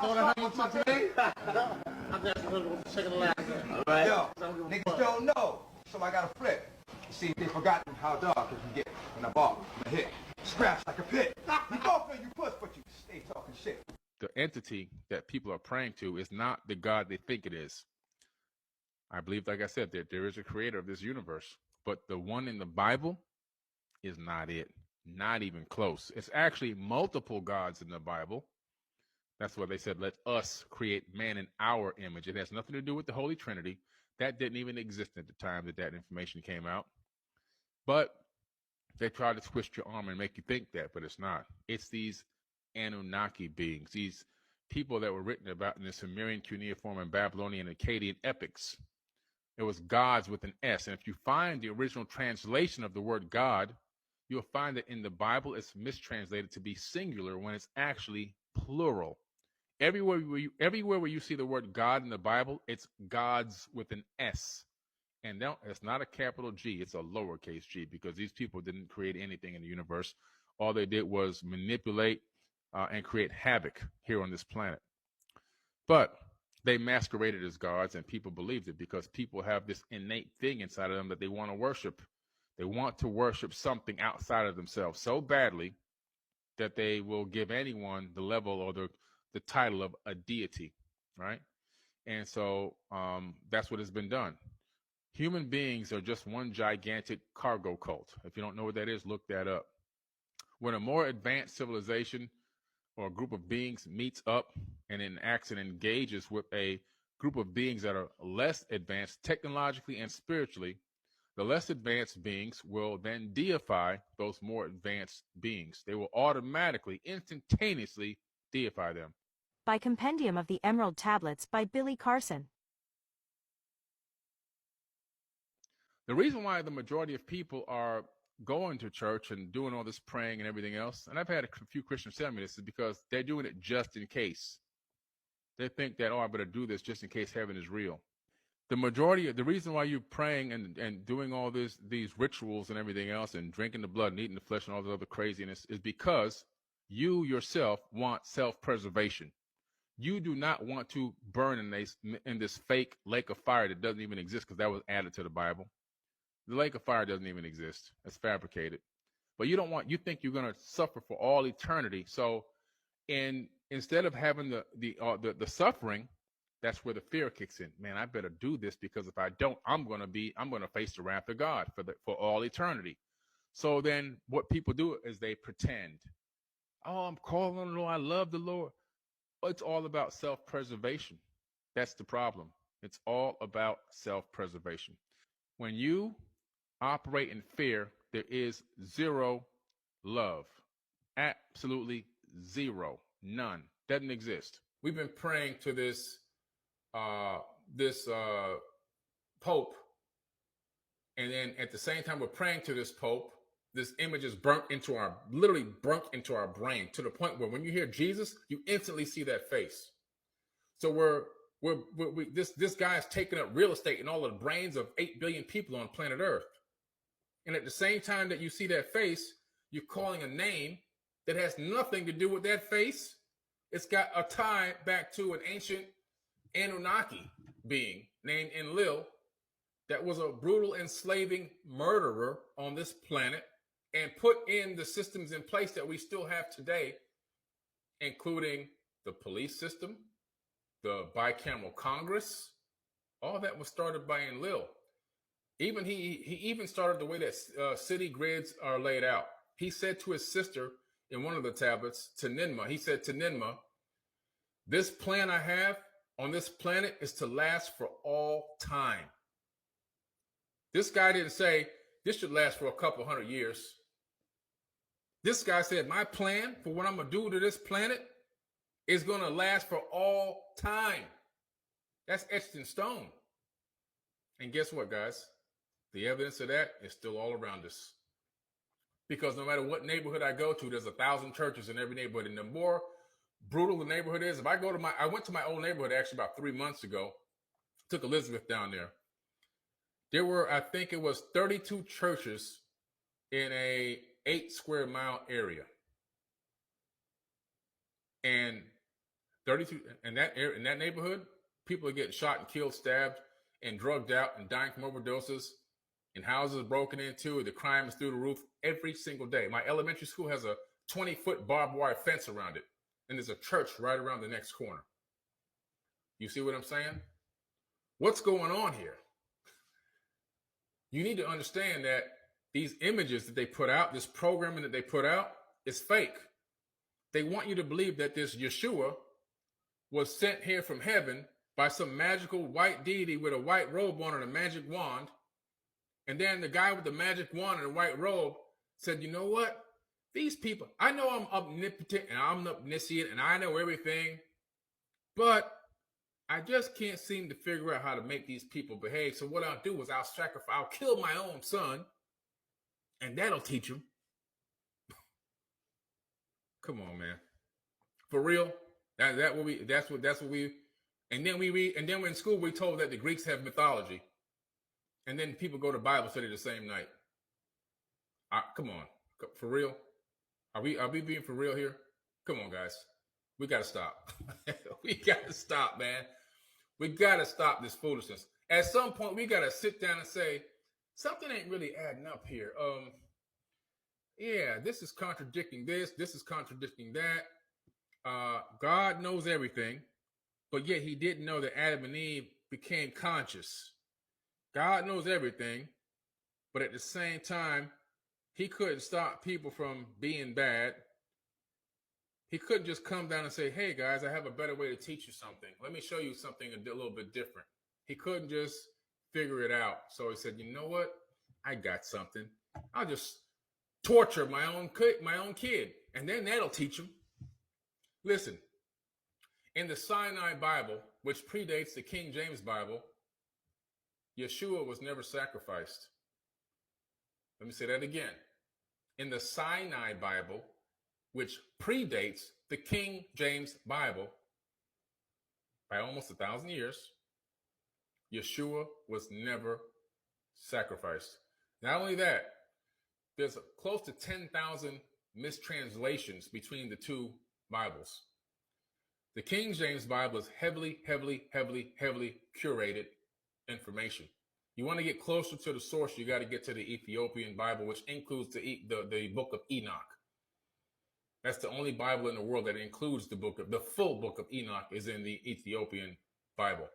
Alright. Yo, niggas don't know, so I gotta flip. See if they forgotten how dark it can get when I bark, when I hit. Scratch like a pit. You go for you push, but you stay talking shit. The entity that people are praying to is not the God they think it is. I believe, like I said, that there is a creator of this universe, but the one in the Bible is not it. Not even close. It's actually multiple gods in the Bible. That's why they said, let us create man in our image. It has nothing to do with the Holy Trinity. That didn't even exist at the time that information came out. But they try to twist your arm and make you think that, but it's not. It's these Anunnaki beings, these people that were written about in the Sumerian, cuneiform, and Babylonian and Akkadian epics. It was gods with an S. And if you find the original translation of the word God, you'll find that in the Bible it's mistranslated to be singular when it's actually plural. Everywhere where you see the word God in the Bible, it's gods with an S. And no, it's not a capital G, it's a lowercase g, because these people didn't create anything in the universe. All they did was manipulate and create havoc here on this planet. But they masqueraded as gods, and people believed it because people have this innate thing inside of them that they want to worship. They want to worship something outside of themselves so badly that they will give anyone the level or the title of a deity, right? And so that's what has been done. Human beings are just one gigantic cargo cult. If you don't know what that is, look that up. When a more advanced civilization or a group of beings meets up and enacts and engages with a group of beings that are less advanced technologically and spiritually, the less advanced beings will then deify those more advanced beings. They will automatically, instantaneously deify them. By Compendium of the Emerald Tablets by Billy Carson. The reason why the majority of people are going to church and doing all this praying and everything else, and I've had a few Christians tell me this, is because they're doing it just in case. They think that, oh, I better do this just in case heaven is real. The reason why you're praying and doing all these rituals and everything else and drinking the blood and eating the flesh and all the other craziness is because you yourself want self-preservation. You do not want to burn in this fake lake of fire that doesn't even exist, because that was added to the Bible. The lake of fire doesn't even exist. It's fabricated. But you think you're going to suffer for all eternity. So instead of having the suffering, that's where the fear kicks in. Man, I better do this, because if I don't, I'm going to face the wrath of God for all eternity. So then what people do is they pretend, oh, I'm calling on the Lord, I love the Lord. It's all about self-preservation. That's the problem. It's all about self-preservation. When you operate in fear, there is zero love. Absolutely zero. None. Doesn't exist. We've been praying to this Pope, and then at the same time we're praying to this Pope, this image is literally burnt into our brain, to the point where when you hear Jesus, you instantly see that face. So this guy is taking up real estate in all of the brains of 8 billion people on planet Earth. And at the same time that you see that face, you're calling a name that has nothing to do with that face. It's got a tie back to an ancient Anunnaki being named Enlil that was a brutal, enslaving murderer on this planet and put in the systems in place that we still have today, including the police system, the bicameral Congress. All that was started by Enlil. He even started the way that city grids are laid out. He said to his sister in one of the tablets, to Ninmah, he said to Ninmah, this plan I have on this planet is to last for all time. This guy didn't say this should last for a couple hundred years. This guy said, my plan for what I'm going to do to this planet is going to last for all time. That's etched in stone. And guess what, guys? The evidence of that is still all around us. Because no matter what neighborhood I go to, there's 1,000 churches in every neighborhood. And the more brutal the neighborhood is, I went to my old neighborhood actually about 3 months ago, took Elizabeth down there. There were, I think it was 32 churches in a 8 square mile area. And 32 in that neighborhood, people are getting shot and killed, stabbed, and drugged out and dying from overdoses, and houses broken into, and the crime is through the roof every single day. My elementary school has a 20-foot barbed wire fence around it, and there's a church right around the next corner. You see what I'm saying? What's going on here? You need to understand that these images that they put out, this programming that they put out, is fake. They want you to believe that this Yeshua was sent here from heaven by some magical white deity with a white robe on and a magic wand. And then the guy with the magic wand and the white robe said, you know what? These people, I know I'm omnipotent and I'm omniscient and I know everything, but I just can't seem to figure out how to make these people behave. So what I'll do is I'll kill my own son, and that'll teach them. Come on, man. For real? That's what we, and then we read, and then we're in school, we're told that the Greeks have mythology. And then people go to Bible study the same night. Come on. For real? Are we being for real here? Come on, guys. We got to stop. We got to stop, man. We got to stop this foolishness. At some point, we got to sit down and say, something ain't really adding up here. Yeah, this is contradicting this. This is contradicting that. God knows everything, but yet he didn't know that Adam and Eve became conscious. God knows everything, but at the same time, he couldn't stop people from being bad. He couldn't just come down and say, hey, guys, I have a better way to teach you something. Let me show you something a little bit different. He couldn't just figure it out. So he said, you know what? I got something. I'll just torture my own kid, and then that'll teach him. Listen, in the Sinai Bible, which predates the King James Bible, Yeshua was never sacrificed. Let me say that again. In the Sinai Bible, which predates the King James Bible by almost 1,000 years, Yeshua was never sacrificed. Not only that, there's close to 10,000 mistranslations between the two Bibles. The King James Bible is heavily curated information. You want to get closer to the source, you got to get to the Ethiopian Bible, which includes the book of Enoch. That's the only Bible in the world that includes the full book of Enoch is in the Ethiopian Bible.